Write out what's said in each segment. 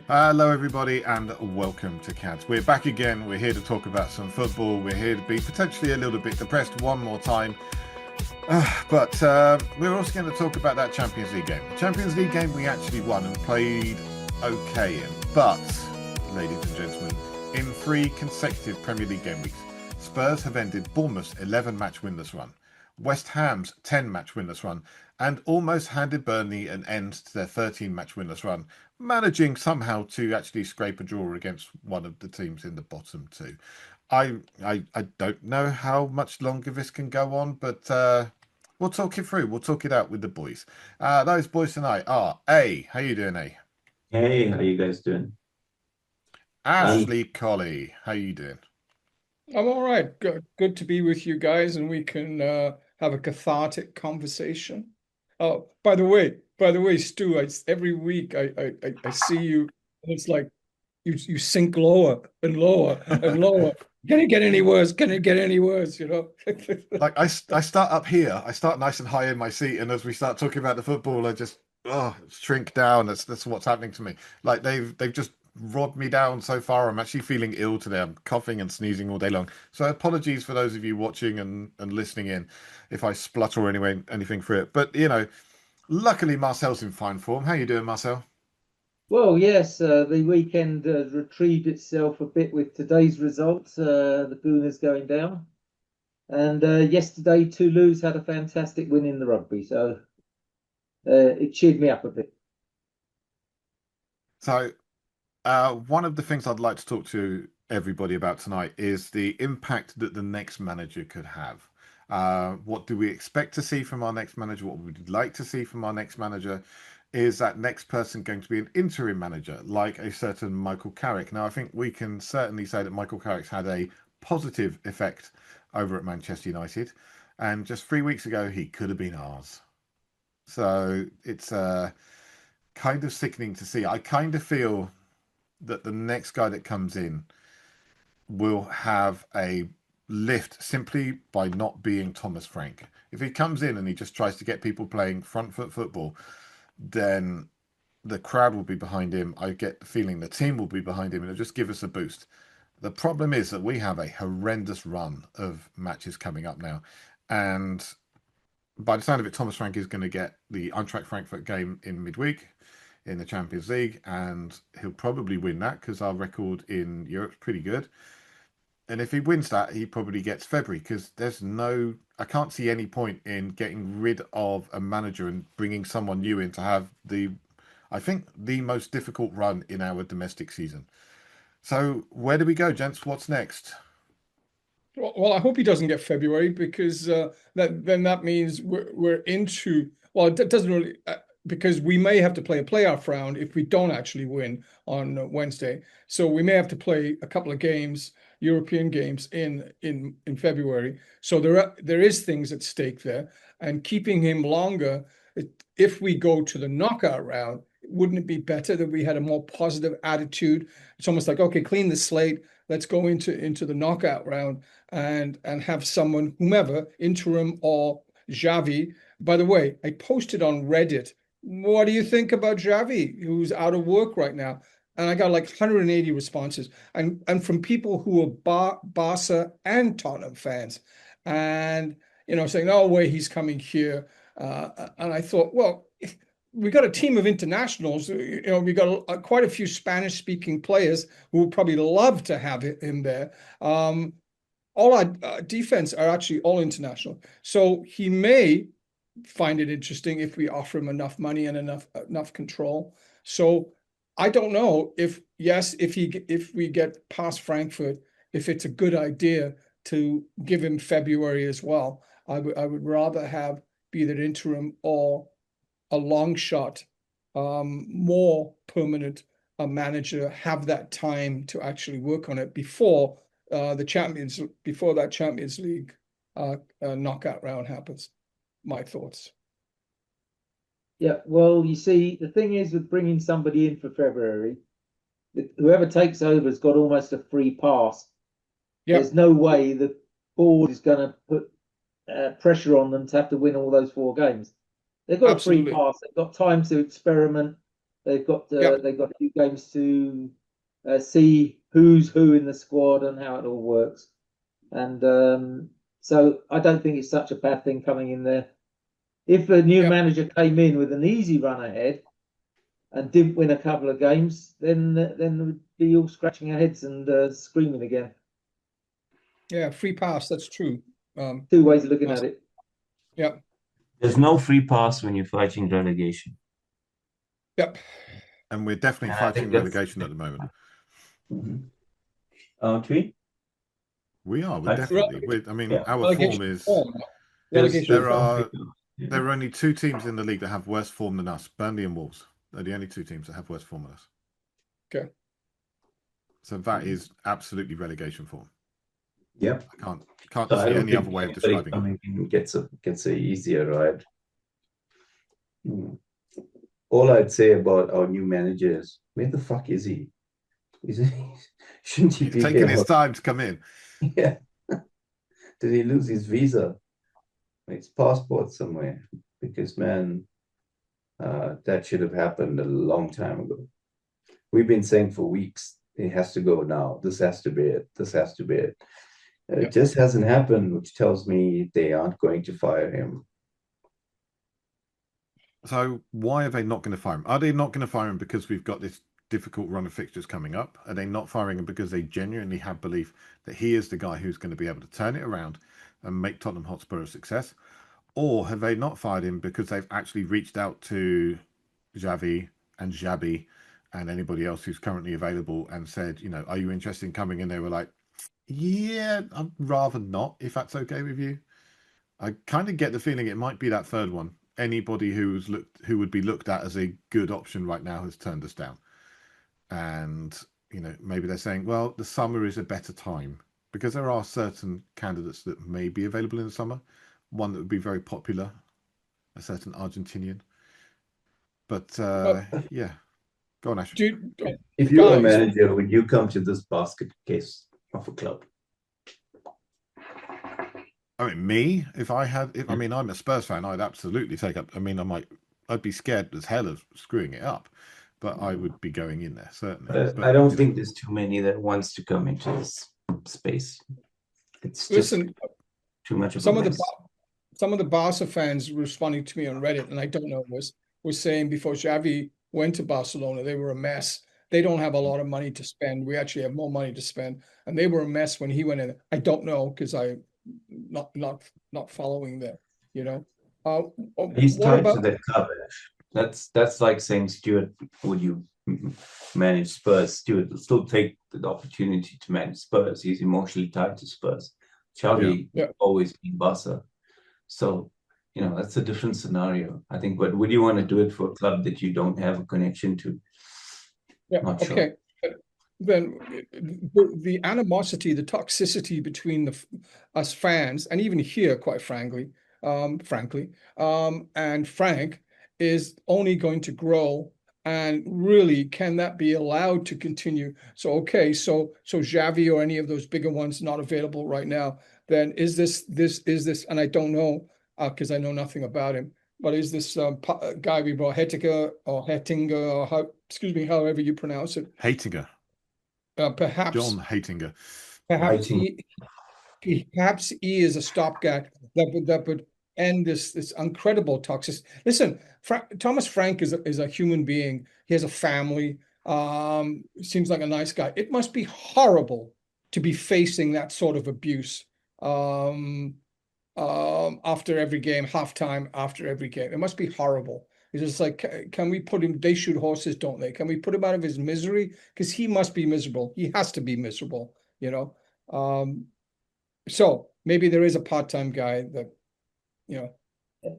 Hello, everybody, and welcome to CADS. We're back again. We're here to talk about some football. We're here to be potentially a little bit depressed one more time. But we're also going to talk about that Champions League game. The Champions League game we actually won and played okay in. But, ladies and gentlemen, in 3 consecutive Premier League game weeks, Spurs have ended Bournemouth's 11-match winless run, West Ham's 10-match winless run, and almost handed Burnley an end to their 13-match winless run, managing somehow to actually scrape a draw against one of the teams in the bottom two. I don't know how much longer this can go on, but we'll talk it through. We'll talk it out with the boys. Those boys tonight are A. How you doing, A? Hey, how you guys doing? Um, Ashley Colley. How you doing? I'm all right. Good to be with you guys, and we can have a cathartic conversation. Oh, by the way, Stu, every week I see you, and it's like you sink lower and lower and lower. Can it get any worse? Can it get any worse? Like I start up here. I start nice and high in my seat, and as we start talking about the football, I just shrink down. That's what's happening to me. Like they've just robbed me down so far. I'm actually feeling ill today. I'm coughing and sneezing all day long. So apologies for those of you watching and listening in if I splutter or anyway anything through it. But luckily Marcel's in fine form. How you doing, Marcel? well, yes, the weekend retrieved itself a bit with today's results. The Gooners going down, and yesterday Toulouse had a fantastic win in the rugby, so it cheered me up a bit. So one of the things I'd like to talk to everybody about tonight is the impact that the next manager could have. What do we expect to see from our next manager? What would we like to see from our next manager? Is that next person going to be an interim manager like a certain Michael Carrick? Now, I think we can certainly say that Michael Carrick's had a positive effect over at Manchester United. And just 3 weeks ago, he could have been ours. So it's kind of sickening to see. I kind of feel that the next guy that comes in will have a lift simply by not being Thomas Frank. If he comes in and he just tries to get people playing front foot football, then the crowd will be behind him. I get the feeling the team will be behind him and it'll just give us a boost. The problem is that we have a horrendous run of matches coming up now. And by the sound of it, Thomas Frank is going to get the Eintracht Frankfurt game in midweek in the Champions League, and he'll probably win that because our record in Europe's pretty good. And if he wins that, he probably gets February because I can't see any point in getting rid of a manager and bringing someone new in to have I think, the most difficult run in our domestic season. So where do we go, gents? What's next? Well, I hope he doesn't get February because that means we're into. Well, it doesn't really because we may have to play a playoff round if we don't actually win on Wednesday. So we may have to play a couple of games, European games in February. So there is things at stake there, and keeping him longer. If we go to the knockout round, wouldn't it be better that we had a more positive attitude? It's almost like, okay, clean the slate. Let's go into the knockout round and have someone, whomever, interim or Xavi. By the way, I posted on Reddit, what do you think about Xavi, who's out of work right now? And I got like 180 responses, and from people who are Barca and Tottenham fans, and saying, "No way, he's coming here." And I thought, well, we got a team of internationals. We got quite a few Spanish-speaking players who would probably love to have him there. All our defense are actually all international, so he may find it interesting if we offer him enough money and enough control. So I don't know if we get past Frankfurt, if it's a good idea to give him February as well. I would rather have be that interim or a long shot, more permanent manager have that time to actually work on it before that Champions League knockout round happens. My thoughts. Yeah, well, you see, the thing is with bringing somebody in for February, whoever takes over has got almost a free pass. Yeah, There's no way the board is going to put pressure on them to have to win all those 4 games. They've got a free absolutely. pass. They've got time to experiment. They've got a few games to see who's who in the squad and how it all works. And so I don't think it's such a bad thing coming in there. If a new manager came in with an easy run ahead and didn't win a couple of games, then we'd be all scratching our heads and screaming again. Yeah, free pass. That's true. Two ways of looking at it. Yeah. There's no free pass when you're fighting relegation. Yep. And we're definitely fighting relegation at the moment. Aren't we? We are. We're definitely. I mean, our form is. There are only two teams in the league that have worse form than us. Burnley and Wolves. They're the only two teams that have worse form than us. Okay. So that is absolutely relegation form. Yep. I can't see any other way of describing it. Gets a easier ride. All I'd say about our new manager is, where the fuck is he? Shouldn't he be taking his time to come in? Yeah. Did he lose his visa? His passport somewhere? Because man, that should have happened a long time ago. We've been saying for weeks, it has to go now. This has to be it. This has to be it. It just hasn't happened, which tells me they aren't going to fire him. So why are they not going to fire him? Are they not going to fire him because we've got this difficult run of fixtures coming up? Are they not firing him because they genuinely have belief that he is the guy who's going to be able to turn it around and make Tottenham Hotspur a success? Or have they not fired him because they've actually reached out to Xavi and Xabi and anybody else who's currently available and said, are you interested in coming? And they were like, yeah, I'd rather not, if that's okay with you. I kind of get the feeling it might be that third one. Anybody who would be looked at as a good option right now has turned us down. And, maybe they're saying, well, the summer is a better time because there are certain candidates that may be available in the summer. One that would be very popular, a certain Argentinian. But yeah, go on, Ash. If you were a manager, would you come to this basket case of a club? I mean, me, I'm a Spurs fan, I'd absolutely take up. I mean, I'd be scared as hell of screwing it up, but I would be going in there, certainly. But I don't think there's too many that wants to come into this space. It's just too much of a mess. Some of the Barca fans responding to me on Reddit, and I don't know, was saying before Xavi went to Barcelona, they were a mess. They don't have a lot of money to spend. We actually have more money to spend, and they were a mess when he went in. I don't know because I not following that. He's tied to the club. That's like saying, Stuart, would you manage Spurs? Stuart will still take the opportunity to manage Spurs. He's emotionally tied to Spurs. Xavi always been Barca. So, that's a different scenario, I think. But would you want to do it for a club that you don't have a connection to? Yeah. Okay. Then the animosity, the toxicity between us fans, and even here, quite frankly, and Frank is only going to grow. And really, can that be allowed to continue? So, okay, so Xavi or any of those bigger ones not available right now, then is this, and I don't know, because I know nothing about him, but is this guy we brought, Hettinger, or however you pronounce it? Haitinger. Perhaps John Haitinger. Perhaps he is a stopgap that would end this incredible toxicity. Listen, Thomas Frank is a human being. He has a family. Seems like a nice guy. It must be horrible to be facing that sort of abuse after every game, halftime after every game. It must be horrible. It's just like, can we put him? They shoot horses, don't they? Can we put him out of his misery? Because he must be miserable. He has to be miserable, So maybe there is a part-time guy that,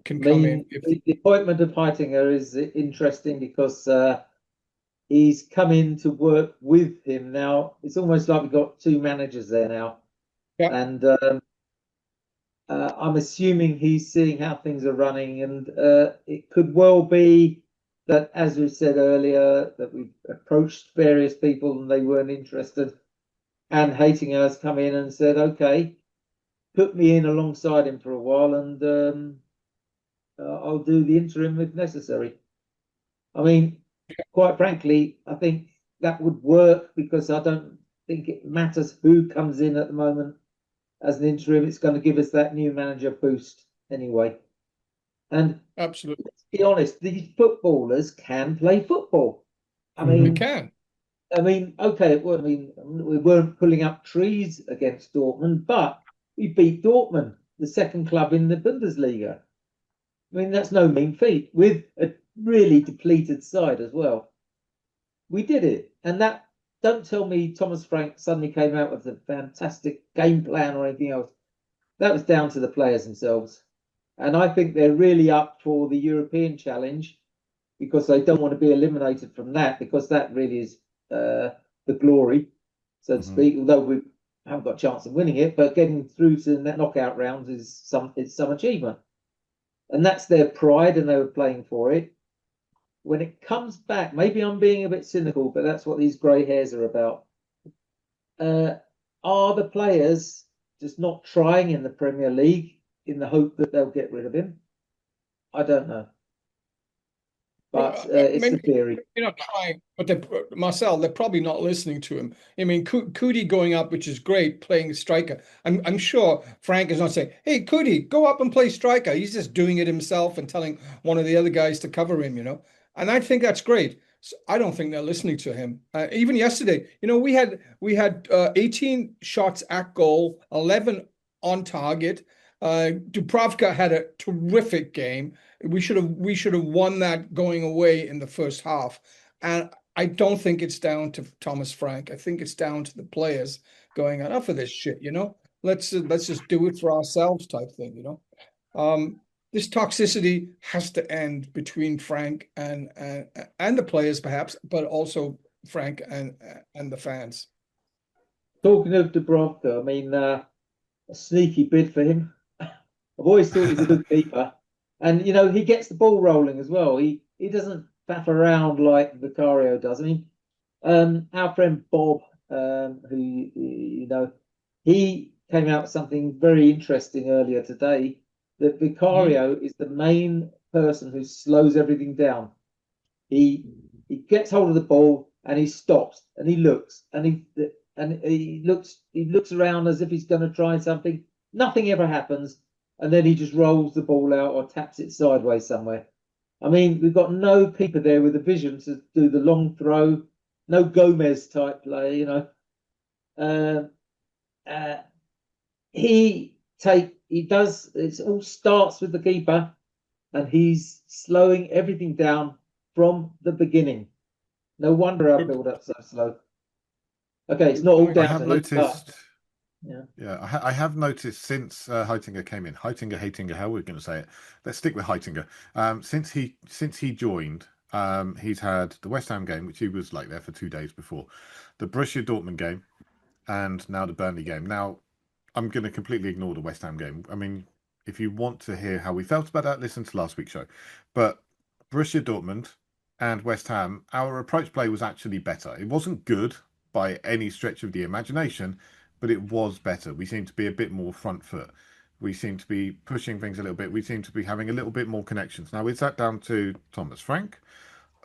can come in. The appointment of Heitinger is interesting because he's come in to work with him now. It's almost like we've got two managers there now. Yeah. And I'm assuming he's seeing how things are running, and it could well be that, as we said earlier, that we've approached various people and they weren't interested. And Haitinger has come in and said, okay, put me in alongside him for a while and I'll do the interim if necessary. I mean, quite frankly, I think that would work because I don't think it matters who comes in at the moment as an interim. It's going to give us that new manager boost anyway. And Absolutely, let's be honest, these footballers can play football. I they mean, can. okay, well, I mean, we weren't pulling up trees against Dortmund, but we beat Dortmund, the second club in the Bundesliga. I mean, that's no mean feat with a really depleted side as well. We did it, and that don't tell me Thomas Frank suddenly came out with a fantastic game plan or anything else. That was down to the players themselves, and I think they're really up for the European challenge because they don't want to be eliminated from that because that really is the glory, so to speak. Although we haven't got a chance of winning it, but getting through to that knockout rounds is some achievement, and that's their pride, and they were playing for it. When it comes back, maybe I'm being a bit cynical, but that's what these grey hairs are about. Are the players just not trying in the Premier League in the hope that they'll get rid of him? I don't know. But it's a theory. You're not trying, but Marcel, they're probably not listening to him. I mean, Cootie going up, which is great, playing striker. I'm sure Frank is not saying, "Hey, Cootie, go up and play striker." He's just doing it himself and telling one of the other guys to cover him, And I think that's great. So I don't think they're listening to him. Even yesterday, we had 18 shots at goal, 11 on target. Dubravka had a terrific game. We should have won that going away in the first half. And I don't think it's down to Thomas Frank. I think it's down to the players going, enough of this shit, Let's just do it for ourselves type thing, This toxicity has to end between Frank and the players perhaps, but also Frank and the fans. Talking of Dubravka, I mean, a sneaky bid for him. I've always thought he's a good keeper, and he gets the ball rolling as well. He doesn't faff around like Vicario does. I mean, our friend Bob, who he came out with something very interesting earlier today. That Vicario is the main person who slows everything down. He gets hold of the ball and he stops and he looks and he looks around as if he's going to try something. Nothing ever happens. And then he just rolls the ball out or taps it sideways somewhere. I mean, we've got no keeper there with a vision to do the long throw, no Gomez type play, he does, it all starts with the keeper and he's slowing everything down from the beginning. No wonder our build-up's so slow. Okay, it's not all down I have to noticed. Yeah, I have noticed since Heitinger came in, Heitinger, how we're going to say it. Let's stick with Heitinger. Since he joined, he's had the West Ham game, which he was like there for 2 days before, the Borussia Dortmund game, and now the Burnley game. Now, I'm going to completely ignore the West Ham game. I mean, if you want to hear how we felt about that, listen to last week's show. But Borussia Dortmund and West Ham, our approach play was actually better. It wasn't good by any stretch of the imagination, but it was better. We seemed to be a bit more front foot. We seem to be pushing things a little bit. We seem to be having a little bit more connections. Now, is that down to Thomas Frank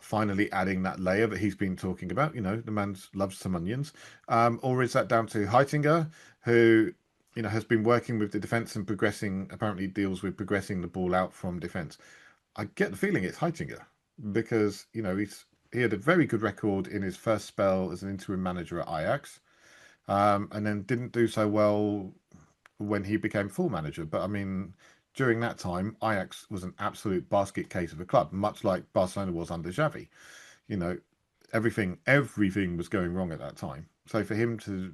finally adding that layer that he's been talking about? The man loves some onions. Or is that down to Heitinger, who has been working with the defence and apparently deals with progressing the ball out from defence? I get the feeling it's Heitinger because, he had a very good record in his first spell as an interim manager at Ajax, and then didn't do so well when he became full manager. But I mean, during that time, Ajax was an absolute basket case of a club, much like Barcelona was under Xavi. Everything was going wrong at that time. So for him to,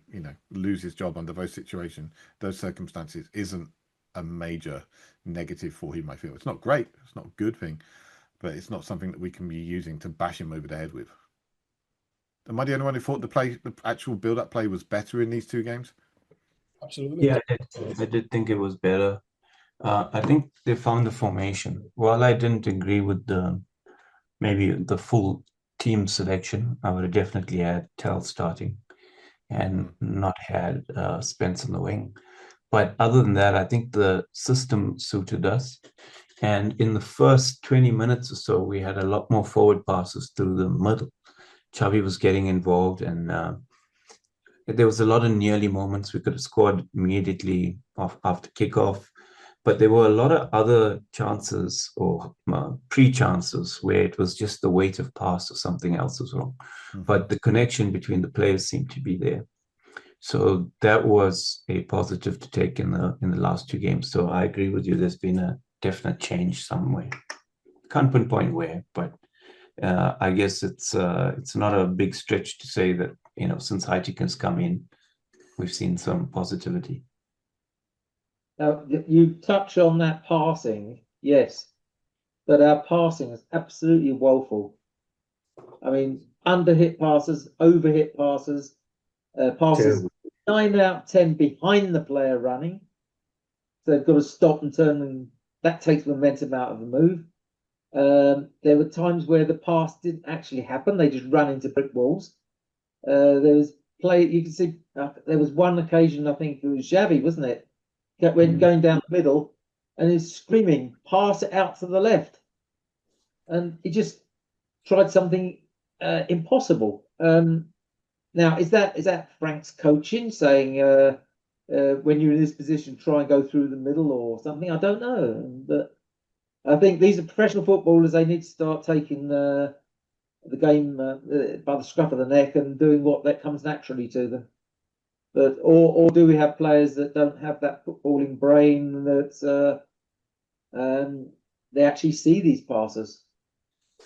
lose his job under those circumstances isn't a major negative for him, I feel. It's not great. It's not a good thing, but it's not something that we can be using to bash him over the head with. Am I the only one who thought the actual build-up play was better in these 2 games? Absolutely. Yeah, I did think it was better. I think they found the formation. While I didn't agree with maybe the full team selection, I would have definitely had Tell starting and not had Spence on the wing. But other than that, I think the system suited us. And in the first 20 minutes or so, we had a lot more forward passes to the middle. Xavi was getting involved, and there was a lot of nearly moments. We could have scored immediately after kickoff, but there were a lot of other chances or pre-chances where it was just the weight of pass or something else was wrong. But the connection between the players seemed to be there. So that was a positive to take in the last two games. So I agree with you. There's been a definite change somewhere. Can't pinpoint where, but I guess it's not a big stretch to say that, you know, since Heitinck has come in, we've seen some positivity. Now, you touch on that passing, yes, but our passing is absolutely woeful. I mean, under-hit passes, over-hit passes, passes 9 out of 10 behind the player running. So they've got to stop and turn, and that takes momentum out of the move. There were times where the pass didn't actually happen; they just ran into brick walls. There was you can see there was one occasion, I think it was Xavi, wasn't it? When going down the middle, and he's screaming, "Pass it out to the left," and he just tried something impossible. Now, is that Frank's coaching saying when you're in this position, try and go through the middle or something? I don't know, but I think these are professional footballers. They need to start taking the game by the scruff of the neck and doing what that comes naturally to them. But or do we have players that don't have that footballing brain that they actually see these passes?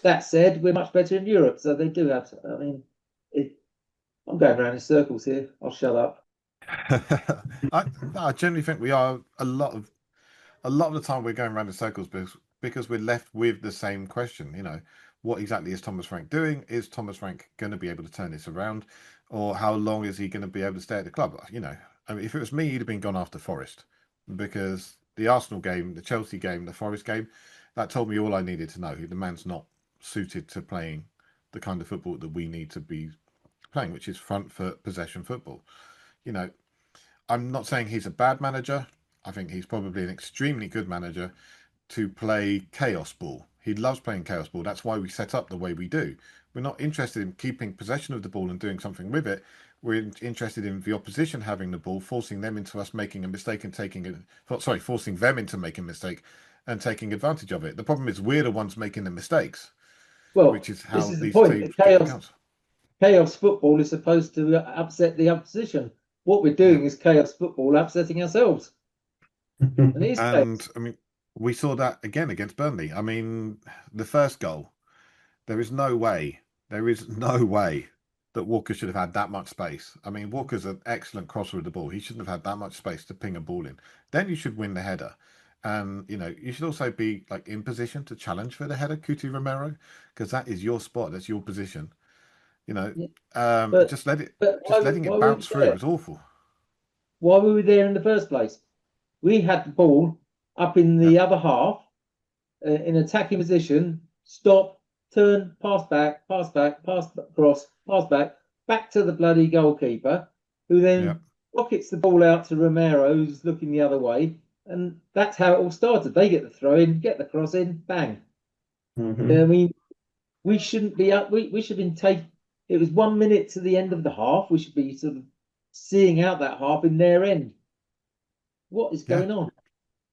That said, we're much better in Europe, so they do have. I mean, I'm going around in circles here. I'll shut up. I generally think we are a lot of the time we're going around in circles because we're left with the same question. You know, what exactly is Thomas Frank doing? Is Thomas Frank going to be able to turn this around, or how long is he going to be able to stay at the club? You know, I mean, if it was me, he'd have been gone after Forest, because the Arsenal game, the Chelsea game, the Forest game, that told me all I needed to know. The man's not suited to playing the kind of football that we need to be playing, which is front foot possession football. You know, I'm not saying he's a bad manager. I think he's probably an extremely good manager to play chaos ball. He loves playing chaos ball. That's why we set up the way we do. We're not interested in keeping possession of the ball and doing something with it. We're interested in the opposition having the ball, forcing them into us making a mistake and forcing them into making a mistake and taking advantage of it. The problem is we're the ones making the mistakes, which is how this is these the point. two Chaos football is supposed to upset the opposition. What we're doing is chaos football upsetting ourselves. And I mean, we saw that again against Burnley. I mean, the first goal, there is no way that Walker should have had that much space. I mean, Walker's an excellent crosser of the ball. He shouldn't have had that much space to ping a ball in. Then you should win the header. And, you know, you should also be like in position to challenge for the header, Cuti Romero, because that is your spot. That's your position. You know, letting it bounce through was awful. Why were we there in the first place? We had the ball up in the other half, in attacking position. Stop, turn, pass back, pass across, pass back to the bloody goalkeeper, who then rockets the ball out to Romero, who's looking the other way, and that's how it all started. They get the throw in, get the cross in, bang. I mean, we shouldn't be up. We should have been taking. It was 1 minute to the end of the half. We should be sort of seeing out that half in their end. What is going on?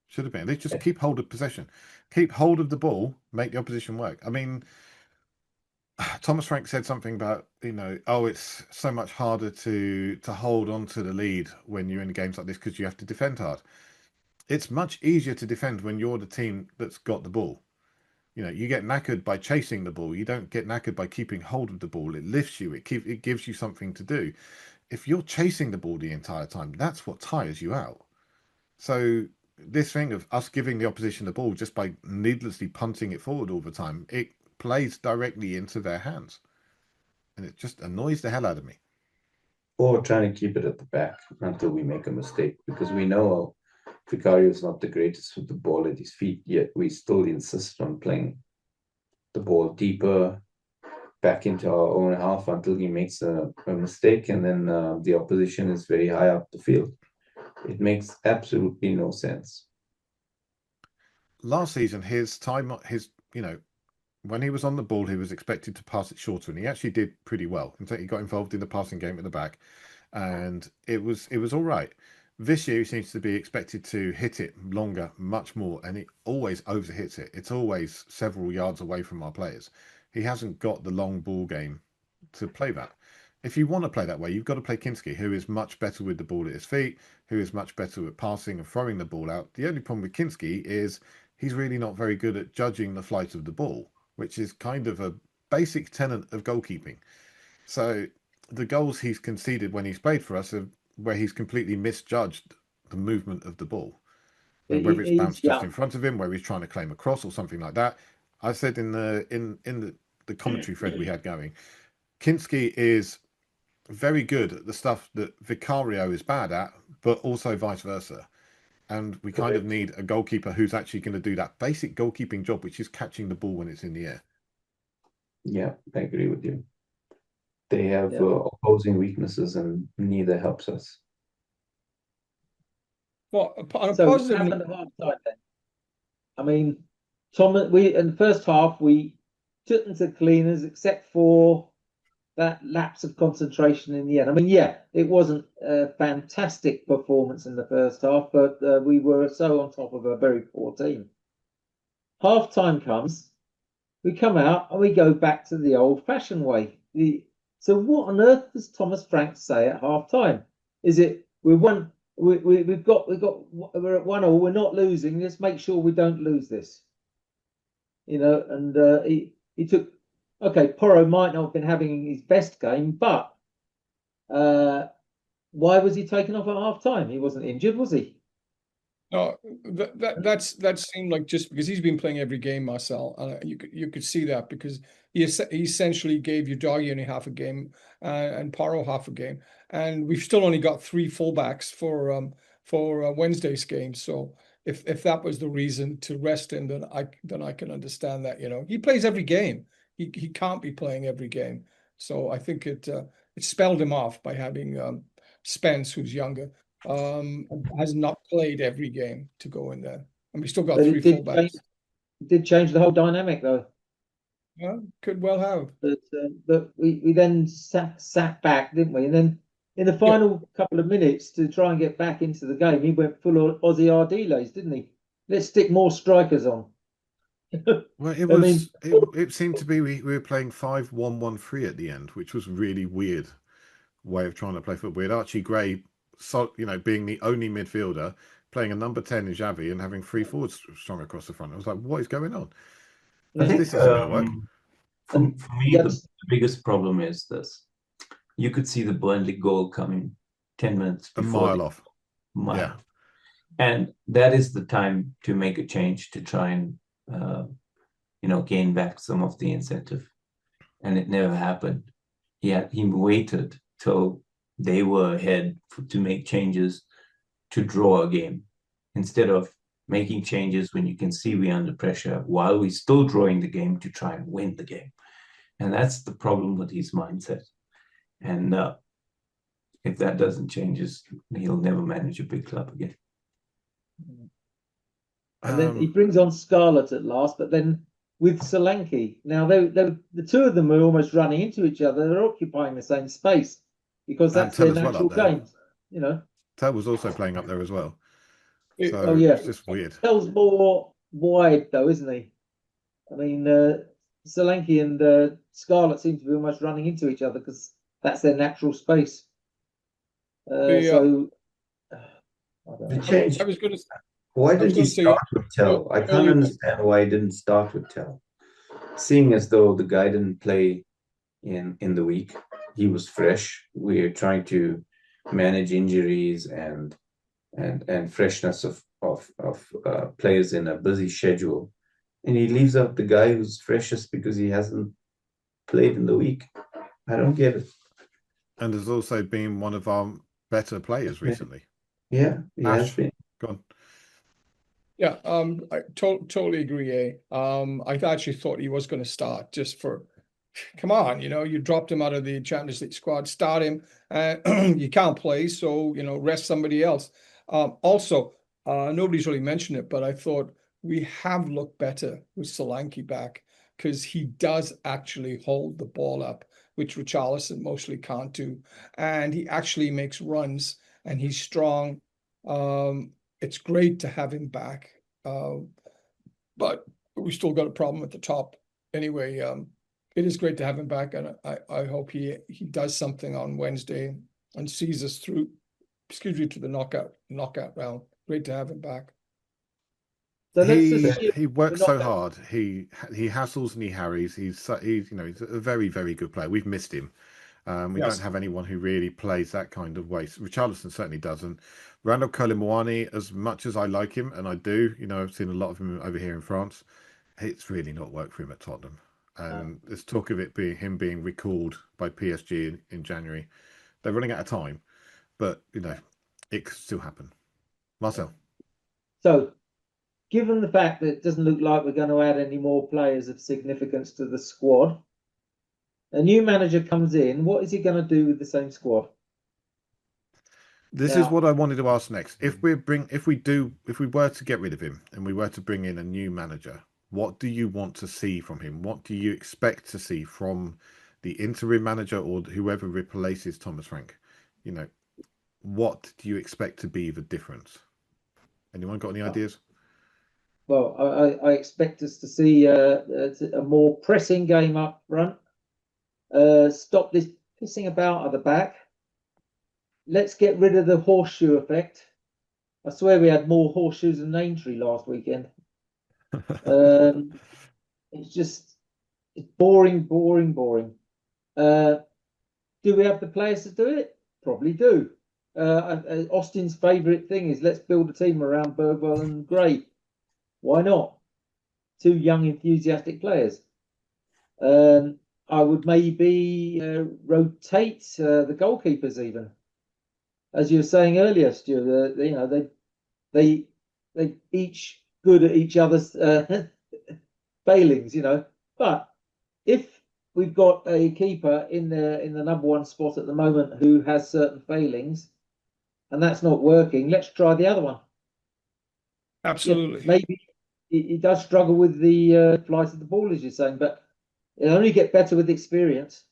Should have been. They just keep hold of possession, keep hold of the ball, make the opposition work. I mean, Thomas Frank said something about, you know, it's so much harder to hold on to the lead when you're in games like this because you have to defend hard. It's much easier to defend when you're the team that's got the ball. You know, you get knackered by chasing the ball. You don't get knackered by keeping hold of the ball. It lifts you. It gives you something to do. If you're chasing the ball the entire time, that's what tires you out. So this thing of us giving the opposition the ball just by needlessly punting it forward all the time, it plays directly into their hands. And it just annoys the hell out of me. Or trying to keep it at the back until we make a mistake, because we know Vicario is not the greatest with the ball at his feet, yet we still insist on playing the ball deeper back into our own half until he makes a mistake, and then the opposition is very high up the field. It makes absolutely no sense. last season, when he was on the ball, he was expected to pass it shorter, and he actually did pretty well. In fact, he got involved in the passing game at the back, and it was all right. This year, he seems to be expected to hit it longer, much more, and he always overhits it. It's always several yards away from our players. He hasn't got the long ball game to play that. If you want to play that way, you've got to play Kinski, who is much better with the ball at his feet, who is much better at passing and throwing the ball out. The only problem with Kinski is he's really not very good at judging the flight of the ball, which is kind of a basic tenet of goalkeeping. So the goals he's conceded when he's played for us are where he's completely misjudged the movement of the ball, whether it's bounced just in front of him, where he's trying to claim a cross or something like that. I said in the commentary thread we had going, Kinski is very good at the stuff that Vicario is bad at, but also vice versa. And we kind of need a goalkeeper who's actually going to do that basic goalkeeping job, which is catching the ball when it's in the air. Yeah, I agree with you. They have opposing weaknesses, and neither helps us. Well, on a So positive what happened at half time then? I mean, we in the first half we took them to cleaners, except for that lapse of concentration in the end. I mean, yeah, it wasn't a fantastic performance in the first half, but we were so on top of a very poor team. Half time comes, we come out and we go back to the old-fashioned way. So what on earth does Thomas Frank say at half time? Is it we're at 1-1, we're not losing, let's make sure we don't lose this. And he took, okay, Porro might not have been having his best game, but why was he taken off at half time? He wasn't injured, was he? No, that seemed like just because he's been playing every game, Marcel. You could see that because he essentially gave Udogie only half a game and Porro half a game, and we've still only got 3 fullbacks for Wednesday's game. So if that was the reason to rest him, then I can understand that. He plays every game. He can't be playing every game. So I think it spelled him off by having Spence, who's younger. Has not played every game to go in there, and we still got 3 fullbacks. It did change the whole dynamic, though. Yeah, could well have. But we then sat back, didn't we? And then in the final couple of minutes to try and get back into the game, he went full of Aussie Ardiles, didn't he? Let's stick more strikers on. Well, it seemed to be we were playing 5-1-1-3 at the end, which was really weird way of trying to play football. We had Archie Gray, being the only midfielder, playing a number 10 in Xavi and having 3 forwards strung across the front. I was like, what is going on? This isn't going to work. For me, the biggest problem is this. You could see the Burnley goal coming 10 minutes before. A mile off. Yeah. And that is the time to make a change to try and, gain back some of the incentive. And it never happened. He waited till they were ahead to make changes to draw a game, instead of making changes when you can see we're under pressure while we're still drawing the game to try and win the game. And that's the problem with his mindset. And if that doesn't change, he'll never manage a big club again. And then he brings on Scarlett at last, but then with Solanke. Now, the two of them are almost running into each other. They're occupying the same space because that's their natural game. Tell was also playing up there as well. So it's just weird. Tell's more wide, though, isn't he? I mean, Solanke and Scarlett seem to be almost running into each other because that's their natural space. The change. I was going to. Why did he start with Tell? I can't understand why he didn't start with Tell. Seeing as though the guy didn't play in the week, he was fresh. We're trying to manage injuries and freshness of players in a busy schedule, and he leaves out the guy who's freshest because he hasn't played in the week. I don't get it. And has also been one of our better players recently. Yeah, he has been. Go on. Yeah, I totally agree. I actually thought he was going to start just for, come on, you dropped him out of the Champions League squad, start him. You can't play, so rest somebody else. Also, nobody's really mentioned it, but I thought we have looked better with Solanke back, because he does actually hold the ball up, which Richarlison mostly can't do. And he actually makes runs, and he's strong. It's great to have him back. But we still got a problem at the top. Anyway, it is great to have him back, and I hope he does something on Wednesday and sees us through, to the knockout round. Great to have him back. So he works so hard. He hassles and he harries. He's he's a very, very good player. We've missed him. We don't have anyone who really plays that kind of way. Richarlison certainly doesn't. Randall Koulibaly, as much as I like him, and I do, I've seen a lot of him over here in France, it's really not worked for him at Tottenham. And there's talk of it being recalled by PSG in January. They're running out of time, but it could still happen. Marcel. So, given the fact that it doesn't look like we're going to add any more players of significance to the squad, a new manager comes in. What is he going to do with the same squad? This is what I wanted to ask next. If we were to get rid of him and we were to bring in a new manager, what do you want to see from him? What do you expect to see from the interim manager or whoever replaces Thomas Frank? What do you expect to be the difference? Anyone got any ideas? Well, I expect us to see a more pressing game up front. Stop this pissing about at the back. Let's get rid of the horseshoe effect. I swear we had more horseshoes than Aintree last weekend. It's boring. Do we have the players to do it? Probably do. Austin's favourite thing is let's build a team around Bergwell and Gray. Why not? Two young, enthusiastic players. I would maybe rotate the goalkeepers even. As you were saying earlier, Stuart, they each good at each other's failings, But if we've got a keeper in the number one spot at the moment who has certain failings, and that's not working, let's try the other one. Absolutely. Yeah, maybe he does struggle with the flight of the ball, as you're saying, but it'll only get better with experience.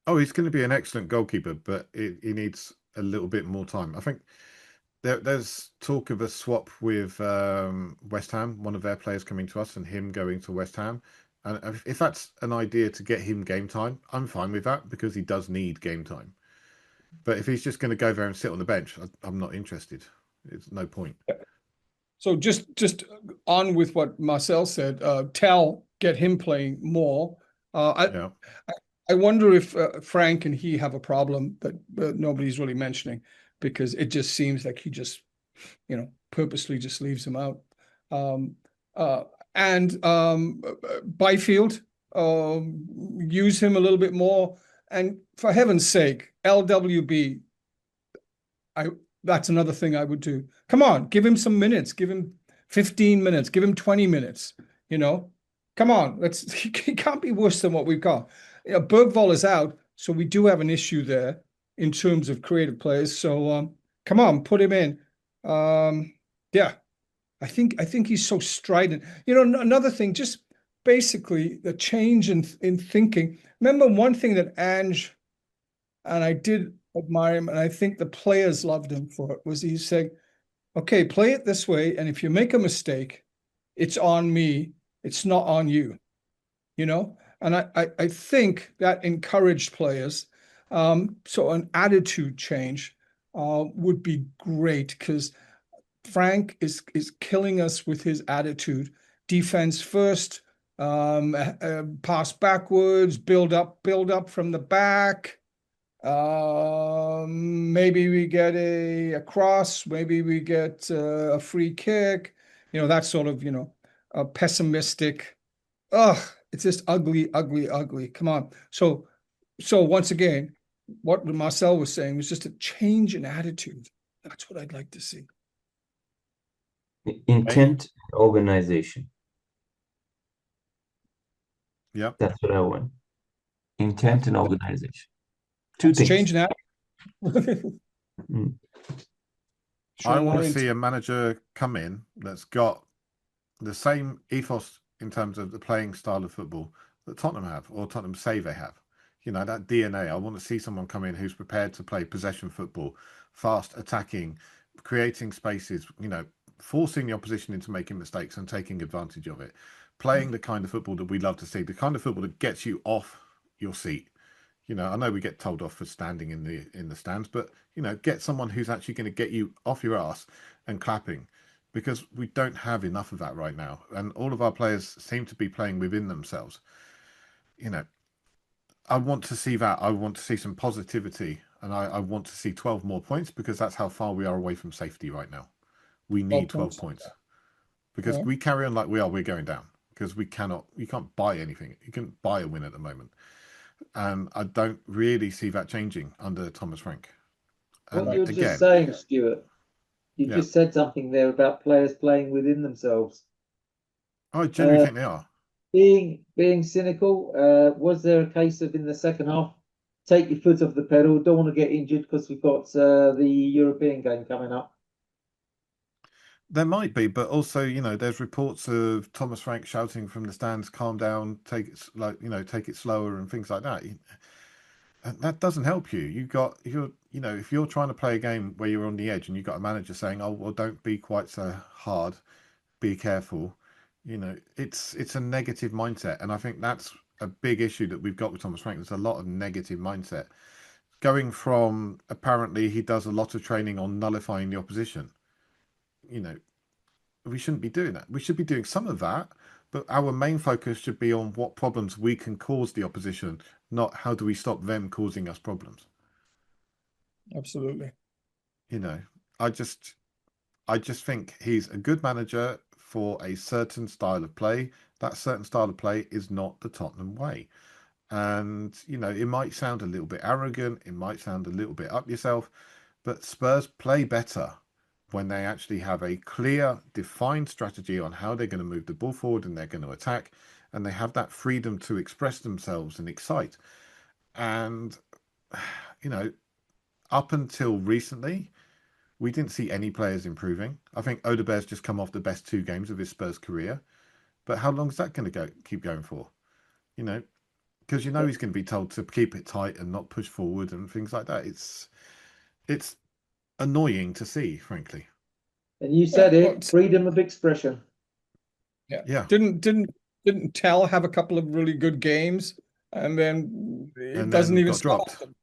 Oh, he's going to be an excellent goalkeeper, but he needs a little bit more time. I think there's talk of a swap with West Ham, one of their players coming to us and him going to West Ham. And if that's an idea to get him game time, I'm fine with that because he does need game time. But if he's just going to go there and sit on the bench, I'm not interested. It's no point. So just on with what Marcel said, get him playing more. I wonder if Frank and he have a problem that nobody's really mentioning, because it just seems like he just, purposely just leaves him out. And Byfield, use him a little bit more. And for heaven's sake, LWB, that's another thing I would do. Come on, give him some minutes. Give him 15 minutes. Give him 20 minutes. Come on. It can't be worse than what we've got. Bergwall is out, so we do have an issue there in terms of creative players. So come on, put him in. Yeah, I think he's so strident. Another thing, just basically the change in thinking. Remember one thing that Ange, and I did admire him, and I think the players loved him for it, was he said, okay, play it this way, and if you make a mistake, it's on me. It's not on you. And I think that encouraged players. So an attitude change would be great, because Frank is killing us with his attitude. Defense first, pass backwards, build up from the back. Maybe we get a cross, maybe we get a free kick. That sort of, a pessimistic. It's just ugly. Come on. So once again, what Marcel was saying was just a change in attitude. That's what I'd like to see. Intent, organization. Yeah, that's what I want. Intent and organization. Two things. Change in attitude. I want to see a manager come in that's got the same ethos in terms of the playing style of football that Tottenham have, or Tottenham say they have. You know, that DNA. I want to see someone come in who's prepared to play possession football, fast attacking, creating spaces, you know, forcing the opposition into making mistakes and taking advantage of it. Playing the kind of football that we love to see, the kind of football that gets you off your seat. You know, I know we get told off for standing in the stands, but you know, get someone who's actually going to get you off your ass and clapping, because we don't have enough of that right now, and all of our players seem to be playing within themselves. You know, I want to see that. I want to see some positivity, and I want to see 12 more points, because that's how far we are away from safety right now. We 12 need 12 points. points, because Yeah. we carry on like we are, we're going down, because you can't buy anything. You can buy a win at the moment. And I don't really see that changing under Thomas Frank. What And you were just again, saying, Stuart, you yeah, just said something there about players playing within themselves. I genuinely Uh, think they are. being cynical, was there a case of in the second half, take your foot off the pedal, don't want to get injured because we've got the European game coming up? There might be, but also, you know, there's reports of Thomas Frank shouting from the stands, "Calm down, take it take it slower," and things like that. And that doesn't help you. You know, if you're trying to play a game where you're on the edge and you've got a manager saying, "Oh, well, don't be quite so hard, be careful," you know, it's a negative mindset, and I think that's a big issue that we've got with Thomas Frank. There's a lot of negative mindset going from, apparently he does a lot of training on nullifying the opposition. You know, we shouldn't be doing that. We should be doing some of that, but our main focus should be on what problems we can cause the opposition, not how do we stop them causing us problems. Absolutely. You know, I just I just think he's a good manager for a certain style of play. That certain style of play is not the Tottenham way. And, you know, it might sound a little bit arrogant, it might sound a little bit up yourself, but Spurs play better when they actually have a clear, defined strategy on how they're going to move the ball forward and they're going to attack, and they have that freedom to express themselves and excite. And, you know, up until recently, we didn't see any players improving. I think Odebear's just come off the best 2 games of his Spurs career. But how long is that going to keep going for? You know, because you know he's going to be told to keep it tight and not push forward and things like that. It's annoying to see, frankly. And you said it, But freedom of expression. Yeah. Didn't Tell have a couple of really good games, and then it And doesn't then even got start dropped. them.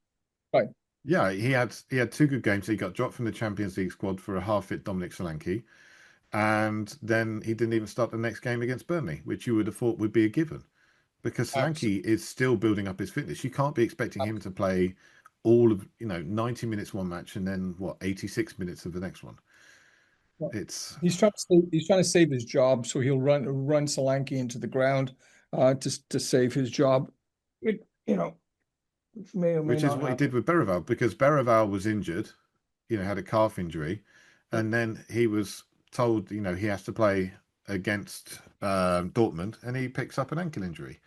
Right. Yeah, he had 2 good games. He got dropped from the Champions League squad for a half-fit Dominic Solanke, and then he didn't even start the next game against Burnley, which you would have thought would be a given, because Solanke is still building up his fitness. You can't be expecting him to play all of 90 minutes one match and then 86 minutes of the next one. It's He's trying to save his job, so he'll run Solanke into the ground to save his job. It, which may or may which is not what he happen. did with Berraval, because Berraval was injured, had a calf injury, and then he was told, he has to play against Dortmund, and he picks up an ankle injury.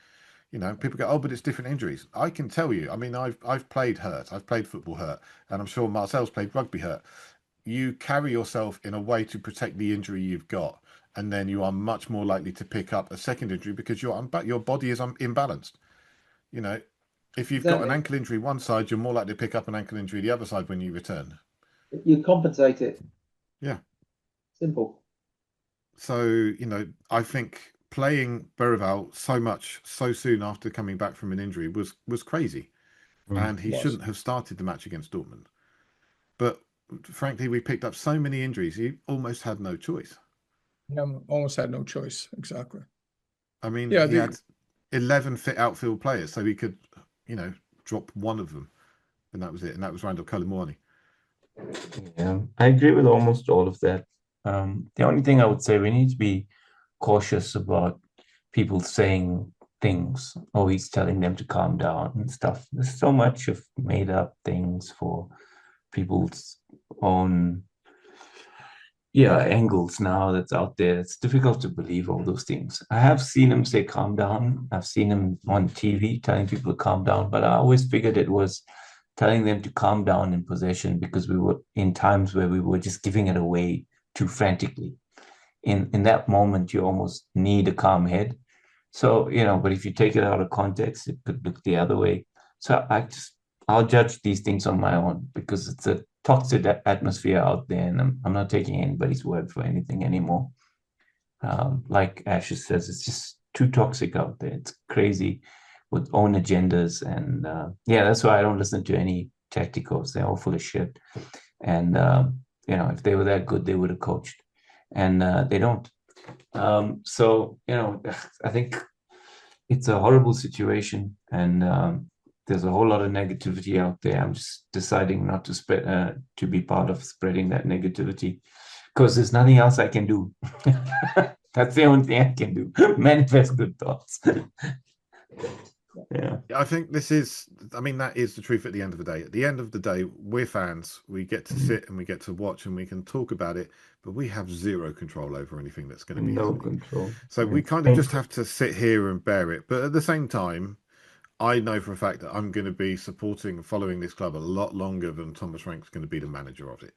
People go, "Oh, but it's different injuries." I can tell you. I mean, I've played hurt. I've played football hurt, and I'm sure Marcel's played rugby hurt. You carry yourself in a way to protect the injury you've got, and then you are much more likely to pick up a second injury because your body is imbalanced. You know, if you've got an Exactly. ankle injury one side, you're more likely to pick up an ankle injury the other side when you return. You compensate it. Yeah. Simple. So, I think playing Berraval so much so soon after coming back from an injury was crazy. And he shouldn't have started the match against Dortmund. But frankly, we picked up so many injuries, he almost had no choice. Almost had no choice. Exactly. I mean, Yeah, he had 11 fit outfield players, so he could, drop one of them. And that was it. And that was Randall Colomwani. Yeah, I agree with almost all of that. The only thing I would say, we need to be cautious about people saying things, always telling them to calm down and stuff. There's so much of made up things for people's own angles now that's out there. It's difficult to believe all those things. I have seen him say calm down. I've seen him on TV telling people to calm down, but I always figured it was telling them to calm down in possession, because we were in times where we were just giving it away too frantically. in that moment, you almost need a calm head. So, but if you take it out of context, it could look the other way. So I'll judge these things on my own because it's a toxic atmosphere out there, and I'm not taking anybody's word for anything anymore. Like Ashes says, it's just too toxic out there. It's crazy with own agendas. And that's why I don't listen to any tacticals. They're all full of shit. And, if they were that good, they would have coached. And they don't. So, I think it's a horrible situation. And there's a whole lot of negativity out there. I'm just deciding not to spread, to be part of spreading that negativity because there's nothing else I can do. That's the only thing I can do. Manifest good thoughts. Yeah. I think that is the truth at the end of the day. At the end of the day, we're fans. We get to sit and we get to watch and we can talk about it, but we have zero control over anything that's going to be happening. Control. So we kind of just have to sit here and bear it. But at the same time, I know for a fact that I'm going to be supporting and following this club a lot longer than Thomas Frank's going to be the manager of it.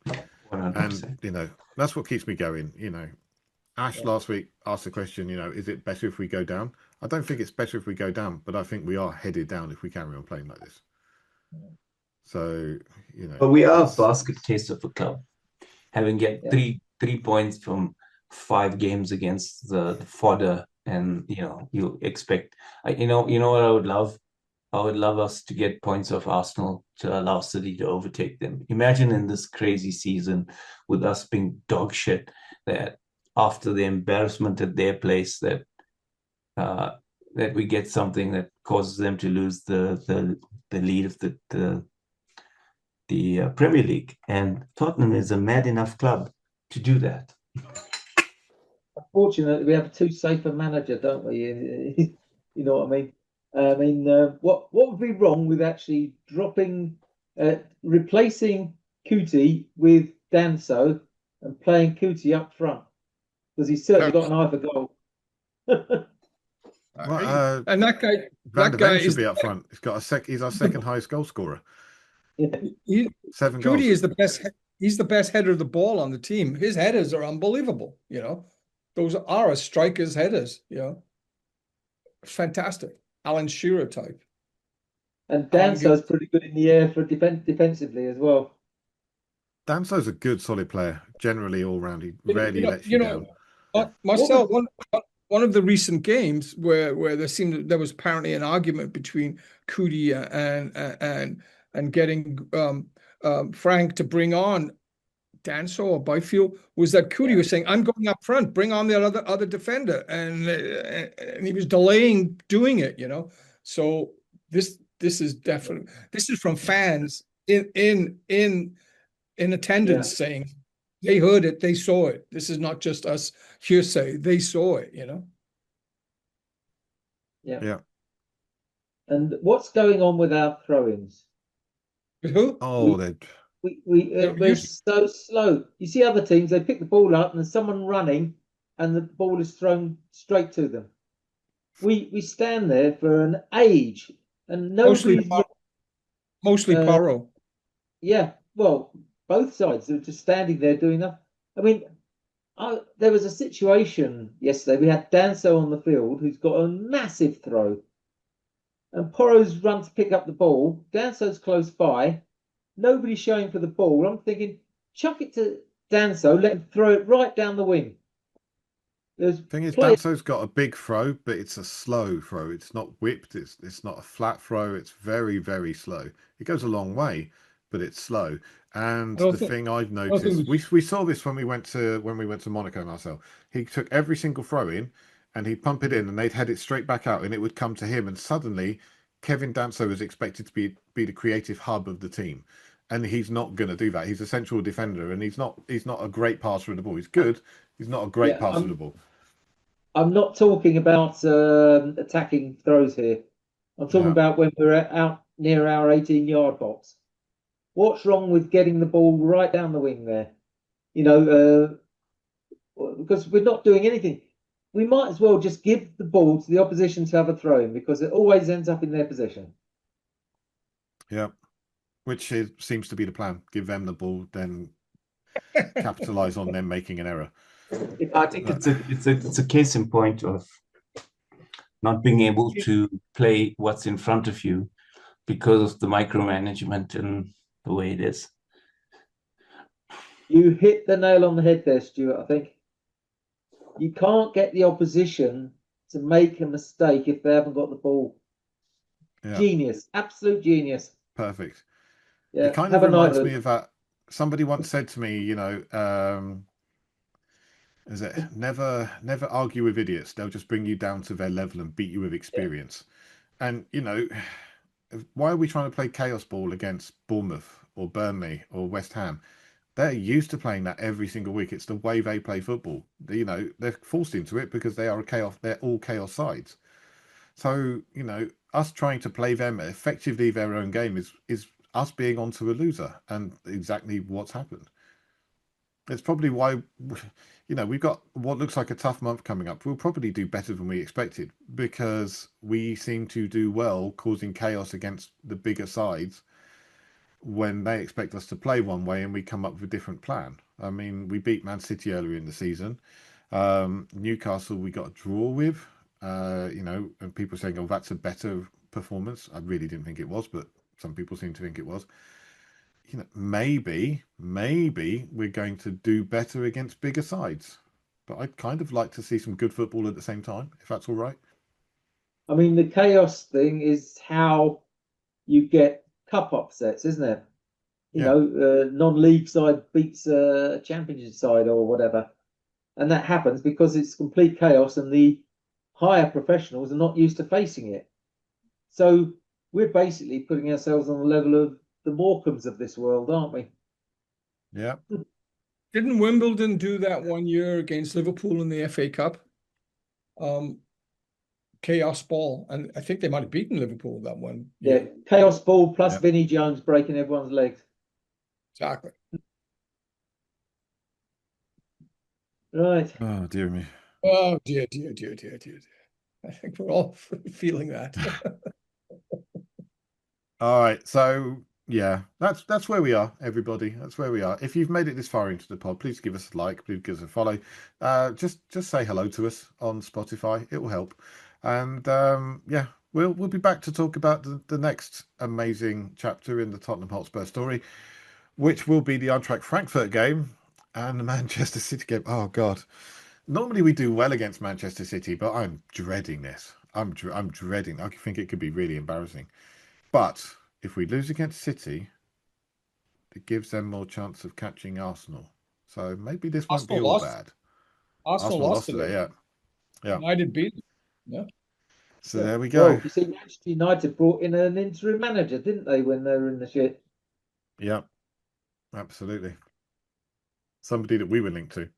100%. And, that's what keeps me going. Ash last week asked the question, is it better if we go down? I don't think it's better if we go down, but I think we are headed down if we carry on playing like this. So, But we are a basket case of a club. Having get 3 points from 5 games against the fodder, and you expect, what I would love? I would love us to get points off Arsenal to allow City to overtake them. Imagine in this crazy season with us being dog shit, that after the embarrassment at their place, that we get something that causes them to lose the lead of the Premier League. And Tottenham is a mad enough club to do that. Unfortunately, we have a too safe a manager, don't we? You know what I mean? What would be wrong with actually replacing Kuti with Danso and playing Kuti up front? Because he's certainly got an eye for goal. And that guy, Van der Ven should be up front. He's our second highest goal scorer. 7 goals. Kuti is the best. He's the best header of the ball on the team. His headers are unbelievable. Those are a striker's headers. Fantastic. Alan Shearer type. And Danso's pretty good in the air for defensively as well. Danso's a good, solid player. Generally, all round, he rarely lets you down. Marcel, one of the recent games where there was apparently an argument between Kuti and getting Frank to bring on Danso or Byfield was that Kuti was saying, "I'm going up front, bring on the other defender," and he was delaying doing it. So this is definitely from fans in attendance saying they heard it, they saw it. This is not just us hearsay; they saw it. Yeah. And what's going on with our throw-ins? Who? Oh, we're so slow. You see other teams, they pick the ball up and there's someone running and the ball is thrown straight to them. We stand there for an age and mostly Paro. Yeah, well, both sides are just standing there doing nothing. I mean, there was a situation yesterday. We had Danso on the field who's got a massive throw. And Poro's run to pick up the ball. Danso's close by. Nobody's showing for the ball. I'm thinking, chuck it to Danso, let him throw it right down the wing. The thing is, Danso's got a big throw, but it's a slow throw. It's not whipped. It's not a flat throw. It's very, very slow. It goes a long way, but it's slow. And the thing I've noticed, we saw this when we went to Monaco, Marcel. He took every single throw in, and he'd pump it in, and they'd head it straight back out, and it would come to him. And suddenly, Kevin Danso was expected to be the creative hub of the team, and he's not going to do that. He's a central defender, and he's not a great passer of the ball. He's good. He's not a great passer of the ball. I'm not talking about attacking throws here. I'm talking about when we're out near our 18-yard box. What's wrong with getting the ball right down the wing there? Because we're not doing anything. We might as well just give the ball to the opposition to have a throw in because it always ends up in their possession. Yeah, which seems to be the plan. Give them the ball, then capitalise on them making an error. I think it's a case in point of not being able to play what's in front of you because of the micromanagement and the way it is. You hit the nail on the head there, Stuart. I think you can't get the opposition to make a mistake if they haven't got the ball. Yeah. Genius, absolute genius. Perfect. Yeah, It kind have of a reminds knighthood. me of that. Somebody once said to me, is it never argue with idiots? They'll just bring you down to their level and beat you with experience. And why are we trying to play chaos ball against Bournemouth or Burnley or West Ham? They're used to playing that every single week. It's the way they play football. They're forced into it because they are a chaos. They're all chaos sides. So us trying to play them effectively their own game is us being onto a loser, and exactly what's happened. It's probably why we've got what looks like a tough month coming up. We'll probably do better than we expected because we seem to do well causing chaos against the bigger sides when they expect us to play one way and we come up with a different plan. I mean, we beat Man City earlier in the season. Newcastle we got a draw with, and people saying, oh, that's a better performance. I really didn't think it was, but some people seem to think it was. Maybe we're going to do better against bigger sides. But I'd kind of like to see some good football at the same time, if that's all right. I mean, the chaos thing is how you get cup upsets, isn't it? Non-league side beats a championship side or whatever. And that happens because it's complete chaos and the higher professionals are not used to facing it. So we're basically putting ourselves on the level of the Morecambs of this world, aren't we? Yeah. Didn't Wimbledon do that one year against Liverpool in the FA Cup? Chaos ball, and I think they might have beaten Liverpool that one. Yeah, chaos ball plus Vinnie Jones breaking everyone's legs. Exactly. Right. Oh, dear me. Oh, dear. I think we're all feeling that. All right, so yeah, that's where we are, everybody. That's where we are. If you've made it this far into the pod, please give us a like, please give us a follow. Just say hello to us on Spotify. It will help. And we'll be back to talk about the next amazing chapter in the Tottenham Hotspur story, which will be the Eintracht Frankfurt game and the Manchester City game. Oh God. Normally we do well against Manchester City, but I'm dreading this. I'm dreading. I think it could be really embarrassing. But if we lose against City, it gives them more chance of catching Arsenal. So maybe this won't be all bad. Arsenal lost today, yeah. United beat them. Yeah. So there we go. Well, you see, Manchester United brought in an interim manager, didn't they, when they were in the shit? Yeah, absolutely. Somebody that we were linked to.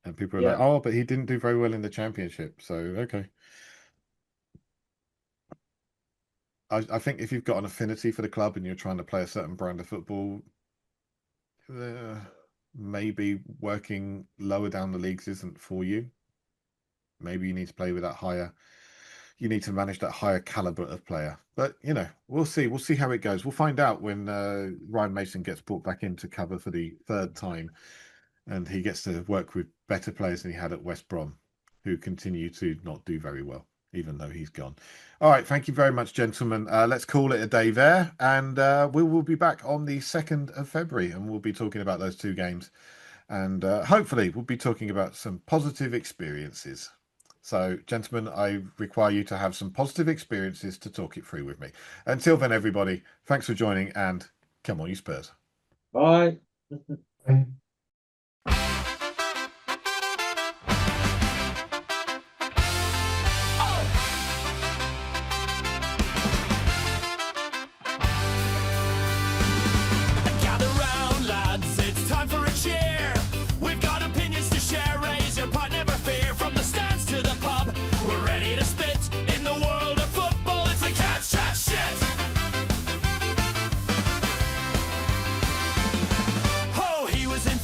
And people are like, oh, but he didn't do very well in the Championship. So, okay. I think if you've got an affinity for the club and you're trying to play a certain brand of football, maybe working lower down the leagues isn't for you. Maybe you need to play with that higher. You need to manage that higher caliber of player. But, we'll see. We'll see how it goes. We'll find out when Ryan Mason gets brought back in to cover for the third time and he gets to work with better players than he had at West Brom, who continue to not do very well, even though he's gone. All right, thank you very much, gentlemen. Let's call it a day there, and we will be back on the 2nd of February, and we'll be talking about those two games, and hopefully we'll be talking about some positive experiences. So, gentlemen, I require you to have some positive experiences to talk it through with me. Until then, everybody, thanks for joining, and come on, you Spurs. Bye. He was in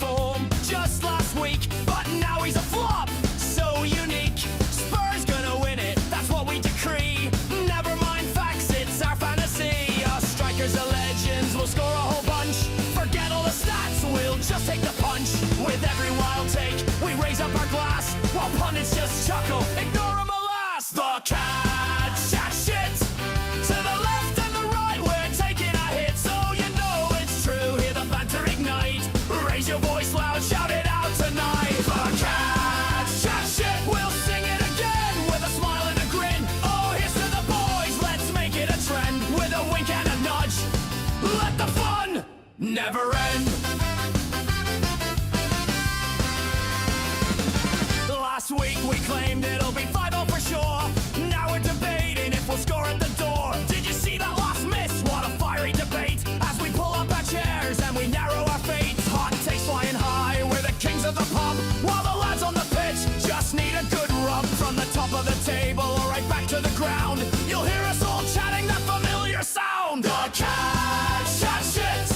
cycle. Ignore them, alas. The CADS chat shit. To the left and the right, we're taking a hit, so you know it's true. Hear the banter ignite. Raise your voice loud, shout it out tonight. The CADS chat shit. We'll sing it again with a smile and a grin. Oh, here's to the boys. Let's make it a trend with a wink and a nudge. Let the fun never end. Last week we claimed it'll be 5-0 for sure. Now we're debating if we'll score at the door. Did you see that last miss? What a fiery debate as we pull up our chairs and we narrow our fates. Hot takes flying high, we're the kings of the pub, while the lads on the pitch just need a good rub. From the top of the table or right back to the ground, you'll hear us all chatting that familiar sound. The CADS chat shit.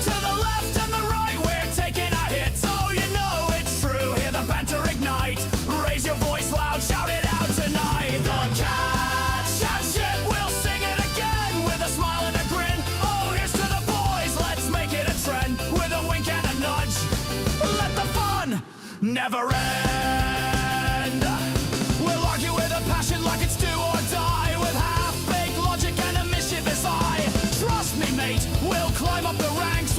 To the left and the right, we're taking a hit, so you know it's true. Hear the banter ignite. Raise your voice loud, shout it out tonight. The CADS chat shit. We'll sing it again with a smile and a grin. Oh, here's to the boys. Let's make it a trend with a wink and a nudge. Let the fun never end. We'll argue with a passion like it's do or die, with half-baked logic and a mischievous eye. Trust me, mate, we'll climb up the ranks.